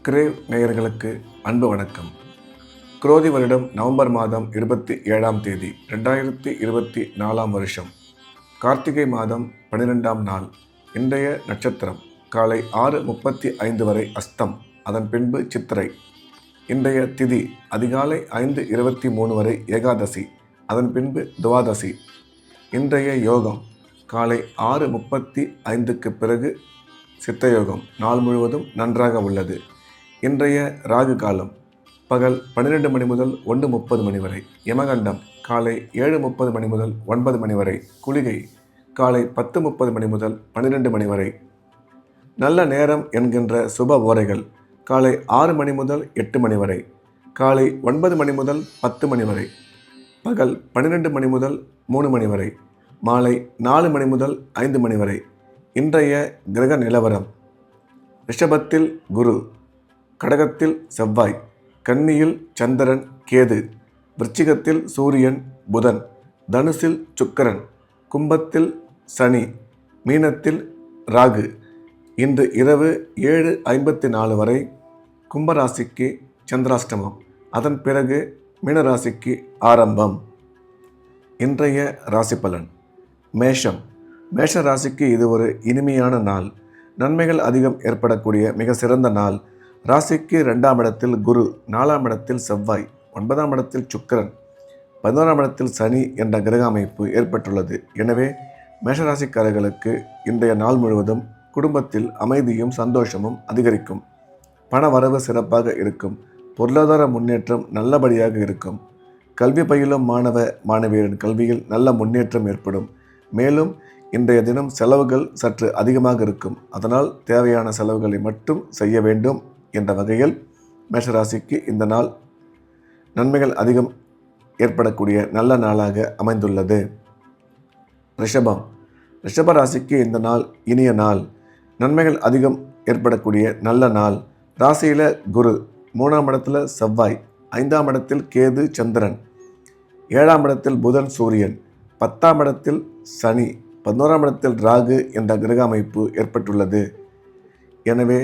Grave நேயர்களுக்கு அன்பு வணக்கம். குரோதி வருடம் நவம்பர் மாதம் 27ஆம் தேதி 2024ஆம் வருஷம் கார்த்திகை மாதம் 12ஆம் நாள். இன்றைய நட்சத்திரம் காலை 6:35 வரை அஸ்தம், அதன் பின்பு சித்திரை. இன்றைய திதி அதிகாலை 5:23 வரை ஏகாதசி, அதன் பின்பு துவாதசி. இன்றைய யோகம் காலை 6:35க்கு பிறகு சித்தயோகம். நாள் முழுவதும் நன்றாக உள்ளது. இன்றைய ராகு காலம் பகல் 12 மணி முதல் 1:30 மணி வரை. யமகண்டம் காலை 7:30 மணி முதல் 9 மணி வரை. குளிகை காலை 10:30 மணி முதல் 12 மணி வரை. நல்ல நேரம் என்கின்ற சுப ஓரைகள் காலை 6 மணி முதல் 8 மணி வரை, காலை 9 மணி முதல் 10 மணி வரை, பகல் 12 மணி முதல் 3 மணி வரை, மாலை 4 மணி முதல் 5 மணி வரை. இன்றைய கிரக நிலவரம்: ரிஷபத்தில் குரு, கடகத்தில் செவ்வாய், கன்னியில் சந்திரன் கேது, விருச்சிகத்தில் சூரியன் புதன், தனுசில் சுக்கிரன், கும்பத்தில் சனி, மீனத்தில் ராகு. இன்று இரவு 7:54 வரை கும்பராசிக்கு சந்திராஷ்டமம், அதன் பிறகு மீனராசிக்கு ஆரம்பம். இன்றைய ராசி பலன்: மேஷம். மேஷ ராசிக்கு இது ஒரு இனிமையான நாள். நன்மைகள் அதிகம் ஏற்படக்கூடிய மிக சிறந்த நாள். ராசிக்கு 2ஆம் இடத்தில் குரு, 4ஆம் இடத்தில் செவ்வாய், 9ஆம் இடத்தில் சுக்கிரன், 11ஆம் இடத்தில் சனி என்ற கிரக அமைப்பு ஏற்பட்டுள்ளது. எனவே மேஷராசிக்காரர்களுக்கு இன்றைய நாள் முழுவதும் குடும்பத்தில் அமைதியும் சந்தோஷமும் அதிகரிக்கும். பண வரவு சிறப்பாக இருக்கும். பொருளாதார முன்னேற்றம் நல்லபடியாக இருக்கும். கல்வி பயிலும் மாணவ மாணவியரின் கல்வியில் நல்ல முன்னேற்றம் ஏற்படும். மேலும் இன்றைய தினம் செலவுகள் சற்று அதிகமாக இருக்கும். அதனால் தேவையான செலவுகளை மட்டும் செய்ய வேண்டும் என்ற வகையில் மேஷராசிக்கு இந்த நாள் நன்மைகள் அதிகம் ஏற்படக்கூடிய நல்ல நாளாக அமைந்துள்ளது. ரிஷபம். ரிஷப ராசிக்கு இந்த நாள் இனிய நாள். நன்மைகள் அதிகம் ஏற்படக்கூடிய நல்ல நாள். ராசியில் குரு, 3ஆம் இடத்துல செவ்வாய், 5ஆம் இடத்தில் கேது சந்திரன், 7ஆம் இடத்தில் புதன் சூரியன், 10ஆம் இடத்தில் சனி, 11ஆம் இடத்தில் ராகு என்ற கிரக அமைப்பு ஏற்பட்டுள்ளது. எனவே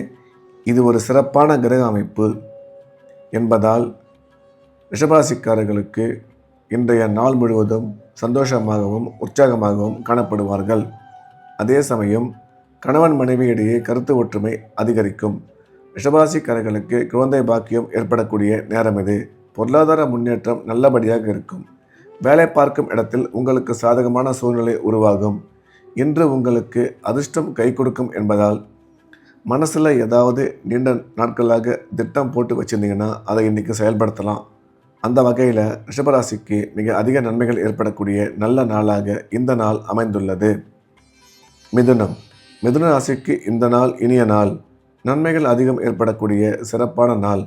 இது ஒரு சிறப்பான கிரக அமைப்பு என்பதால் ரிஷபராசிக்காரர்களுக்கு இன்றைய நாள் முழுவதும் சந்தோஷமாகவும் உற்சாகமாகவும் காணப்படுவார்கள். அதே சமயம் கணவன் மனைவியிடையே கருத்து ஒற்றுமை அதிகரிக்கும். ரிஷபராசிக்காரர்களுக்கு குழந்தை பாக்கியம் ஏற்படக்கூடிய நேரம் இது. பொருளாதார முன்னேற்றம் நல்லபடியாக இருக்கும். வேலை பார்க்கும் இடத்தில் உங்களுக்கு சாதகமான சூழ்நிலை உருவாகும். இன்று உங்களுக்கு அதிர்ஷ்டம் கை கொடுக்கும் என்பதால் மனசில் ஏதாவது நீண்ட நாட்களாக திட்டம் போட்டு வச்சுருந்தீங்கன்னா அதை இன்றைக்கி செயல்படுத்தலாம். அந்த வகையில் ரிஷபராசிக்கு மிக அதிக நன்மைகள் ஏற்படக்கூடிய நல்ல நாளாக இந்த நாள் அமைந்துள்ளது. மிதுனம். மிதுன ராசிக்கு இந்த நாள் இனிய நாள். நன்மைகள் அதிகம் ஏற்படக்கூடிய சிறப்பான நாள்.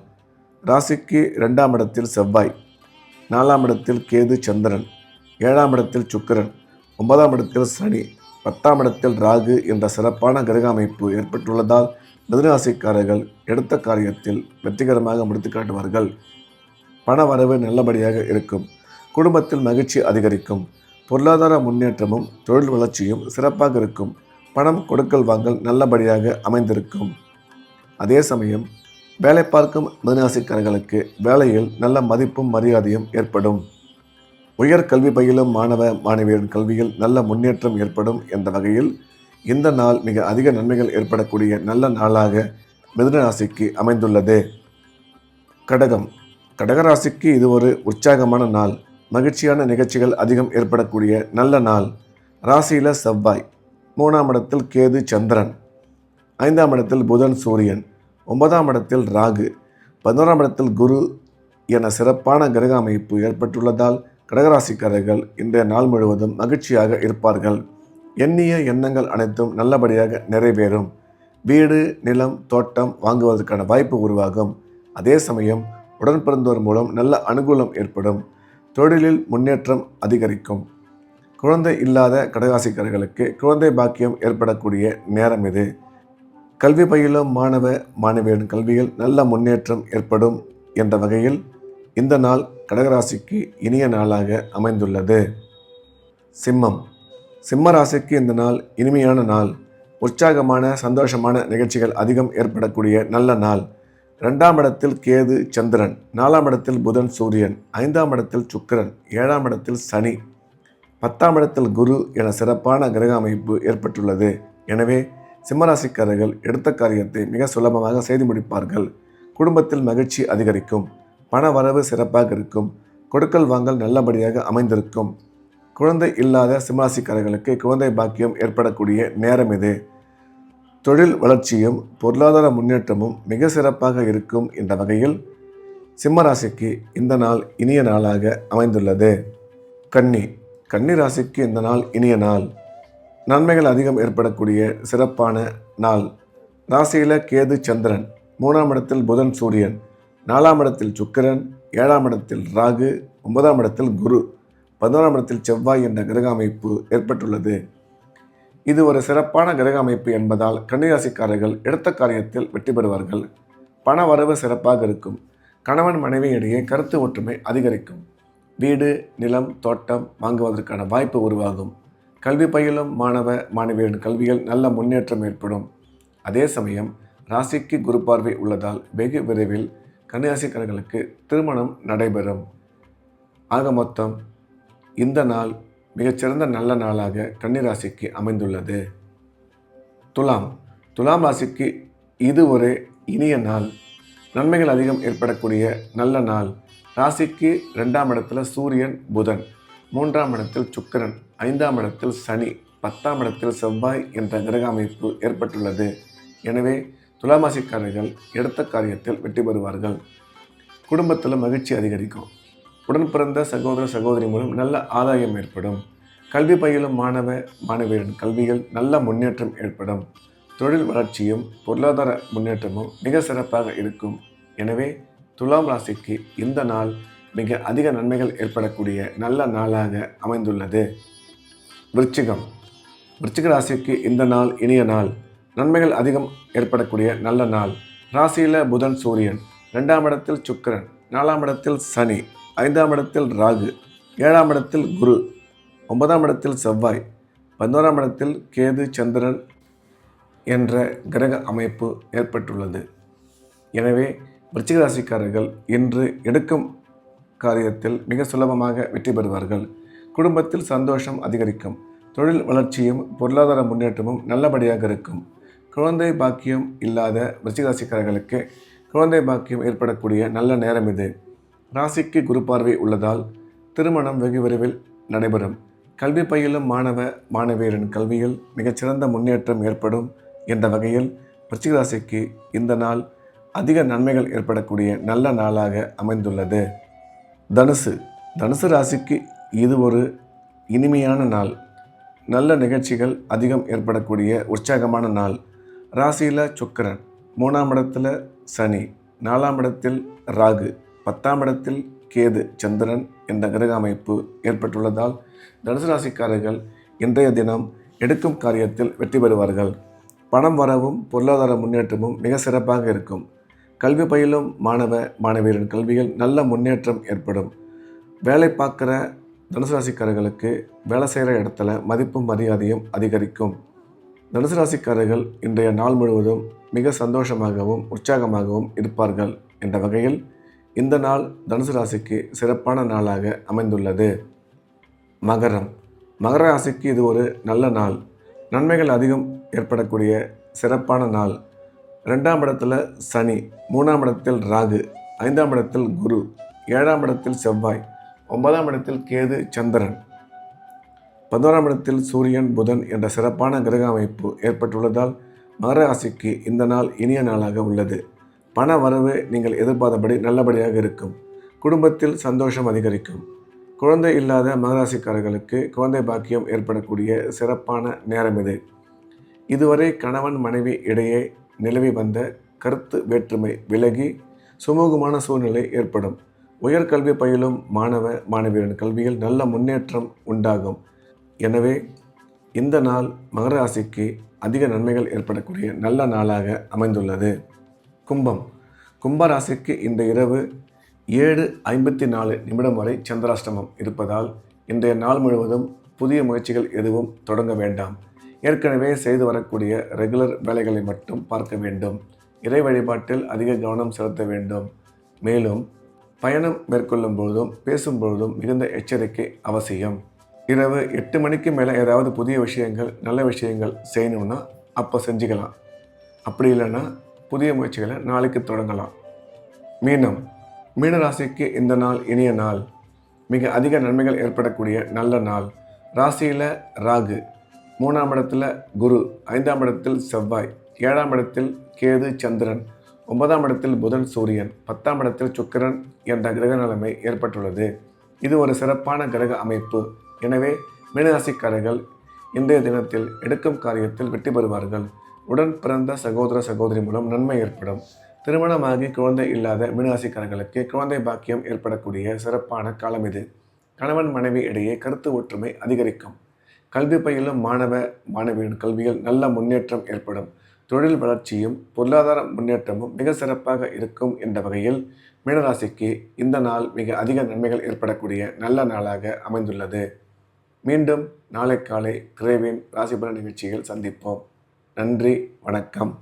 ராசிக்கு 2ஆம் இடத்தில் செவ்வாய், 4ஆம் இடத்தில் கேது சந்திரன், 7ஆம் இடத்தில் சுக்கிரன், 9ஆம் இடத்தில் சனி, 10ஆம் இடத்தில் ராகு என்ற சிறப்பான கிரக அமைப்பு ஏற்பட்டுள்ளதால் மிதுனராசிக்காரர்கள் எடுத்த காரியத்தில் வெற்றிகரமாக முடித்து காட்டுவார்கள். பண வரவு நல்லபடியாக இருக்கும். குடும்பத்தில் மகிழ்ச்சி அதிகரிக்கும். பொருளாதார முன்னேற்றமும் தொழில் வளர்ச்சியும் சிறப்பாக இருக்கும். பணம் கொடுக்கல் வாங்கல் நல்லபடியாக அமைந்திருக்கும். அதே சமயம் வேலை பார்க்கும் மிதுனராசிக்காரர்களுக்கு வேலையில் நல்ல மதிப்பும் மரியாதையும் ஏற்படும். உயர் கல்வி பயிலும் மாணவ மாணவியரின் கல்வியில் நல்ல முன்னேற்றம் ஏற்படும் என்ற வகையில் இந்த நாள் மிக அதிக நன்மைகள் ஏற்படக்கூடிய நல்ல நாளாக மிதுன ராசிக்கு அமைந்துள்ளது. கடகம். கடகராசிக்கு இது ஒரு உற்சாகமான நாள். மகிழ்ச்சியான நிகழ்ச்சிகள் அதிகம் ஏற்படக்கூடிய நல்ல நாள். ராசியில் செவ்வாய், 3ஆம் இடத்தில் கேது சந்திரன், 5ஆம் இடத்தில் புதன் சூரியன், 9ஆம் இடத்தில் ராகு, 11ஆம் இடத்தில் குரு என சிறப்பான கிரக அமைப்பு ஏற்பட்டுள்ளதால் கடகராசிக்காரர்கள் இன்றைய நாள் முழுவதும் மகிழ்ச்சியாக இருப்பார்கள். எண்ணிய எண்ணங்கள் அனைத்தும் நல்லபடியாக நிறைவேறும். வீடு, நிலம், தோட்டம் வாங்குவதற்கான வாய்ப்பு உருவாகும். அதே சமயம் உடன் பிறந்தோர் மூலம் நல்ல அனுகூலம் ஏற்படும். தொழிலில் முன்னேற்றம் அதிகரிக்கும். குழந்தை இல்லாத கடகராசிக்காரர்களுக்கு குழந்தை பாக்கியம் ஏற்படக்கூடிய நேரம் இது. கல்வி பயிலும் மாணவ மாணவியரின் கல்வியில் நல்ல முன்னேற்றம் ஏற்படும் என்ற வகையில் இந்த நாள் கடகராசிக்கு இனிய நாளாக அமைந்துள்ளது. சிம்மம். சிம்ம ராசிக்கு இந்த நாள் இனிமையான நாள். உற்சாகமான சந்தோஷமான நிகழ்ச்சிகள் அதிகம் ஏற்படக்கூடிய நல்ல நாள். 2ஆம் இடத்தில் கேது சந்திரன், 4ஆம் இடத்தில் புதன் சூரியன், 5ஆம் இடத்தில் சுக்கிரன், 7ஆம் இடத்தில் சனி, 10ஆம் இடத்தில் குரு என சிறப்பான கிரக அமைப்பு ஏற்பட்டுள்ளது. எனவே சிம்மராசிக்காரர்கள் எடுத்த காரியத்தை மிக சுலபமாக செய்து முடிப்பார்கள். குடும்பத்தில் மகிழ்ச்சி அதிகரிக்கும். பண வரவு சிறப்பாக இருக்கும். கொடுக்கல் வாங்கல் நல்லபடியாக அமைந்திருக்கும். குழந்தை இல்லாத சிம்மராசிக்காரர்களுக்கு குழந்தை பாக்கியம் ஏற்படக்கூடிய நேரம் இது. தொழில் வளர்ச்சியும் பொருளாதார முன்னேற்றமும் மிக சிறப்பாக இருக்கும் என்ற வகையில் சிம்மராசிக்கு இந்த நாள் இனிய நாளாக அமைந்துள்ளது. கன்னி ராசிக்கு இந்த நாள் இனிய நாள். நன்மைகள் அதிகம் ஏற்படக்கூடிய சிறப்பான நாள். ராசியில் கேது சந்திரன், 3ஆம் இடத்தில் புதன் சூரியன், 4ஆம் இடத்தில் சுக்கிரன், 7ஆம் இடத்தில் ராகு, 9ஆம் இடத்தில் குரு, 11ஆம் இடத்தில் செவ்வாய் என்ற கிரக அமைப்பு ஏற்பட்டுள்ளது. இது ஒரு சிறப்பான கிரக அமைப்பு என்பதால் கன்னிராசிக்காரர்கள் எடுத்த காரியத்தில் வெற்றி பெறுவார்கள். பண வரவு சிறப்பாக இருக்கும். கணவன் மனைவி இடையே கருத்து ஒற்றுமை அதிகரிக்கும். வீடு, நிலம், தோட்டம் வாங்குவதற்கான வாய்ப்பு உருவாகும். கல்வி பயிலும் மாணவ மாணவியரின் கல்வியில் நல்ல முன்னேற்றம் ஏற்படும். அதே சமயம் ராசிக்கு குரு பார்வை உள்ளதால் வெகு விரைவில் கன்னிராசிக்காரர்களுக்கு திருமணம் நடைபெறும். ஆக மொத்தம் இந்த நாள் மிகச்சிறந்த நல்ல நாளாக கன்னிராசிக்கு அமைந்துள்ளது. துலாம் ராசிக்கு இது ஒரு இனிய நாள். நன்மைகள் அதிகம் ஏற்படக்கூடிய நல்ல நாள். ராசிக்கு 2ஆம் இடத்துல சூரியன் புதன், 3ஆம் இடத்தில் சுக்கிரன், 5ஆம் இடத்தில் சனி, 10ஆம் இடத்தில் செவ்வாய் என்ற கிரக அமைப்பு ஏற்பட்டுள்ளது. எனவே துலாம் ராசிக்காரர்கள் எடுத்த காரியத்தில் வெற்றி பெறுவார்கள். குடும்பத்தில் மகிழ்ச்சி அதிகரிக்கும். உடன் பிறந்த சகோதர சகோதரி மூலம் நல்ல ஆதாயம் ஏற்படும். கல்வி பயிலும் மாணவ மாணவியரின் கல்வியில் நல்ல முன்னேற்றம் ஏற்படும். தொழில் வளர்ச்சியும் பொருளாதார முன்னேற்றமும் மிக சிறப்பாக இருக்கும். எனவே துலாம் ராசிக்கு இந்த நாள் மிக அதிக நன்மைகள் ஏற்படக்கூடிய நல்ல நாளாக அமைந்துள்ளது. விருச்சிக ராசிக்கு இந்த நாள் இனிய நாள். நன்மைகள் அதிகம் ஏற்படக்கூடிய நல்ல நாள். ராசியில் புதன் சூரியன், 2ஆம் இடத்தில் சுக்கிரன், 4ஆம் இடத்தில் சனி, 5ஆம் இடத்தில் ராகு, 7ஆம் இடத்தில் குரு, 9ஆம் இடத்தில் செவ்வாய், 11ஆம் இடத்தில் கேது சந்திரன் என்ற கிரக அமைப்பு ஏற்பட்டுள்ளது. எனவே விருச்சிக ராசிக்காரர்கள் இன்று எடுக்கும் காரியத்தில் மிக சுலபமாக வெற்றி பெறுவார்கள். குடும்பத்தில் சந்தோஷம் அதிகரிக்கும். தொழில் வளர்ச்சியும் பொருளாதார முன்னேற்றமும் நல்லபடியாக இருக்கும். குழந்தை பாக்கியம் இல்லாத விருச்சிக ராசிக்காரர்களுக்கு குழந்தை பாக்கியம் ஏற்படக்கூடிய நல்ல நேரம் இது. ராசிக்கு குரு பார்வை உள்ளதால் திருமணம் வெகு விரைவில் நடைபெறும். கல்வி பயிலும் மாணவ மாணவியரின் கல்வியில் மிகச்சிறந்த முன்னேற்றம் ஏற்படும் என்ற வகையில் விருச்சிக ராசிக்கு இந்த நாள் அதிக நன்மைகள் ஏற்படக்கூடிய நல்ல நாளாக அமைந்துள்ளது. தனுசு ராசிக்கு இது ஒரு இனிமையான நாள். நல்ல நிகழ்ச்சிகள் அதிகம் ஏற்படக்கூடிய உற்சாகமான நாள். ராசியில் சுக்கிரன், 3ஆம் இடத்துல சனி, 4ஆம் இடத்தில் ராகு, 10ஆம் இடத்தில் கேது சந்திரன் என்ற கிரக அமைப்பு ஏற்பட்டுள்ளதால் தனுசு ராசிக்காரர்கள் இன்றைய தினம் எடுக்கும் காரியத்தில் வெற்றி பெறுவார்கள். பணம் வரவும் பொருளாதார முன்னேற்றமும் மிக சிறப்பாக இருக்கும். கல்வி பயிலும் மாணவ மாணவியரின் கல்வியில் நல்ல முன்னேற்றம் ஏற்படும். வேலை பார்க்குற தனுசு ராசிக்காரர்களுக்கு வேலை செய்கிற இடத்துல மதிப்பும் மரியாதையும் அதிகரிக்கும். தனுசு ராசிக்காரர்கள் இன்றைய நாள் முழுவதும் மிக சந்தோஷமாகவும் உற்சாகமாகவும் இருப்பார்கள் என்ற வகையில் இந்த நாள் தனுசு ராசிக்கு சிறப்பான நாளாக அமைந்துள்ளது. மகர ராசிக்கு இது ஒரு நல்ல நாள். நன்மைகள் அதிகம் ஏற்படக்கூடிய சிறப்பான நாள். 2ஆம் இடத்துல சனி, 3ஆம் இடத்தில் ராகு, 5ஆம் இடத்தில் குரு, 7ஆம் இடத்தில் செவ்வாய், 9ஆம் இடத்தில் கேது சந்திரன், 11ஆம் இடத்தில் சூரியன் புதன் என்ற சிறப்பான கிரக அமைப்பு ஏற்பட்டுள்ளதால் மகர ராசிக்கு இந்த நாள் இனிய நாளாக உள்ளது. பண வரவு நீங்கள் எதிர்பார்த்தபடி நல்லபடியாக இருக்கும். குடும்பத்தில் சந்தோஷம் அதிகரிக்கும். குழந்தை இல்லாத மகராசிக்காரர்களுக்கு குழந்தை பாக்கியம் ஏற்படக்கூடிய சிறப்பான நேரம் இது. இதுவரை கணவன் மனைவி இடையே நிலவி வந்த கருத்து வேற்றுமை விலகி சுமூகமான சூழ்நிலை ஏற்படும். உயர்கல்வி பயிலும் மாணவ மாணவியரின் கல்வியில் நல்ல முன்னேற்றம் உண்டாகும். எனவே இந்த நாள் மகர ராசிக்கு அதிக நன்மைகள் ஏற்படக்கூடிய நல்ல நாளாக அமைந்துள்ளது. கும்ப ராசிக்கு இந்த இரவு 7:54 வரை சந்திராஷ்டமம் இருப்பதால் இன்றைய நாள் முழுவதும் புதிய முயற்சிகள் எதுவும் தொடங்க வேண்டாம். ஏற்கனவே செய்து வரக்கூடிய ரெகுலர் வேலைகளை மட்டும் பார்க்க வேண்டும். இறை வழிபாட்டில் அதிக கவனம் செலுத்த வேண்டும். மேலும் பயணம் மேற்கொள்ளும் பொழுதும் பேசும் பொழுதும் மிகுந்த எச்சரிக்கை அவசியம். இரவு 8 மணிக்கு மேலே ஏதாவது புதிய விஷயங்கள் நல்ல விஷயங்கள் செய்யணும்னா அப்போ செஞ்சுக்கலாம். அப்படி இல்லைன்னா புதிய முயற்சிகளை நாளைக்கு தொடங்கலாம். மீன ராசிக்கு இந்த நாள் இனிய நாள். மிக அதிக நன்மைகள் ஏற்படக்கூடிய நல்ல நாள். ராசியில் ராகு, 3ஆம் இடத்துல குரு, 5ஆம் இடத்தில் செவ்வாய், 7ஆம் இடத்தில் கேது சந்திரன், 9ஆம் இடத்தில் புதன் சூரியன், 10ஆம் இடத்தில் சுக்கிரன் என்ற கிரக நிலைமை ஏற்பட்டுள்ளது. இது ஒரு சிறப்பான கிரக அமைப்பு. எனவே மீனராசிக்காரர்கள் இன்றைய தினத்தில் எடுக்கும் காரியத்தில் வெற்றி பெறுவார்கள். உடன் பிறந்த சகோதர சகோதரி மூலம் நன்மை ஏற்படும். திருமணமாகி குழந்தை இல்லாத மீனராசிக்காரர்களுக்கு குழந்தை பாக்கியம் ஏற்படக்கூடிய சிறப்பான காலம் இது. கணவன் மனைவி இடையே கருத்து ஒற்றுமை அதிகரிக்கும். கல்வி பயிலும் மாணவியின் கல்வியில் நல்ல முன்னேற்றம் ஏற்படும். தொழில் வளர்ச்சியும் பொருளாதார முன்னேற்றமும் மிக சிறப்பாக இருக்கும் என்ற வகையில் மீனராசிக்கு இந்த நாள் மிக அதிக நன்மைகள் ஏற்படக்கூடிய நல்ல நாளாக அமைந்துள்ளது. மீண்டும் நாளை காலை கிரேவின் ராசி பலன் நிகழ்ச்சியில் சந்திப்போம். நன்றி, வணக்கம்.